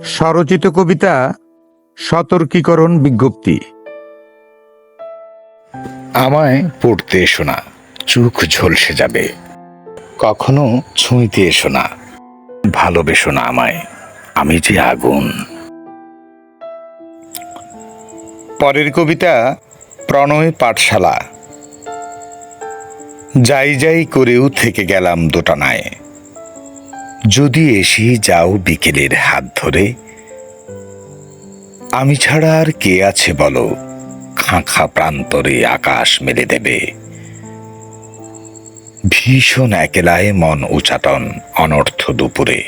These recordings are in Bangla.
স্বরচিত কবিতা সতর্কীকরণ বিজ্ঞপ্তি। আমায় পড়তে এসো না, চোখ ঝলসে যাবে। কখনো ছুঁইতে এসো না, ভালোবেসো না আমায়, আমি যে আগুন। পরের কবিতা প্রণয় পাঠশালা। যাই যাই করেও থেকে গেলাম দোটানায়, যদি এসে যাও বিকেলের হাত ধরে। আমি ছাড়া আর কে আছে বলো, খাঁখা প্রান্তরে আকাশ মেলে দেবে। ভীষণ একলায় মন উচাটন অনর্থ দুপুরে,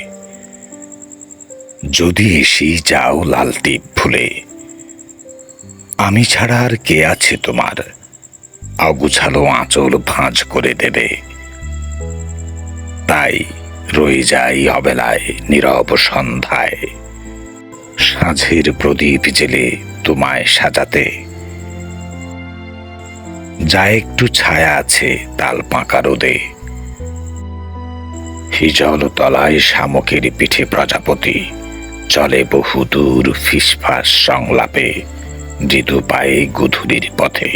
যদি এসে যাও লাল টিপ ভুলে। আমি ছাড়া আর কে আছে তোমার, অগুছালো আঁচল ভাঁজ করে দেবে। তাই রয়ে যাই অবেলায় নীরব সন্ধ্যায়, সাঁঝের প্রদীপ জেলে তোমায় সাজাতে। যা একটু ছায়া আছে তাল পাকা রোদে, হিজল তলায় শামুকের পিঠে প্রজাপতি চলে বহুদূর ফিসফাস সংলাপে, মৃদু পায়ে গধূলির পথে।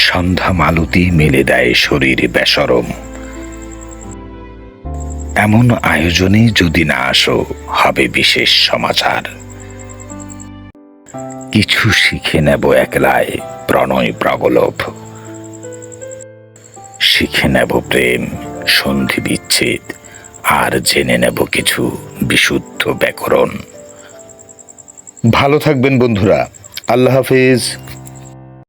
সন্ধ্যা মালতী মেলে দেয় শরীর বেসরম, এমন আয়োজনে যদি না আসো হবে বিশেষ সমাচার। কিছু শিখে নেব একলায় প্রণয় প্রগলভ, শিখে নেব প্রেম সন্ধি বিচ্ছেদ, আর জেনে নেব কিছু বিশুদ্ধ ব্যাকরণ। ভালো থাকবেন বন্ধুরা, আল্লাহ হাফেজ।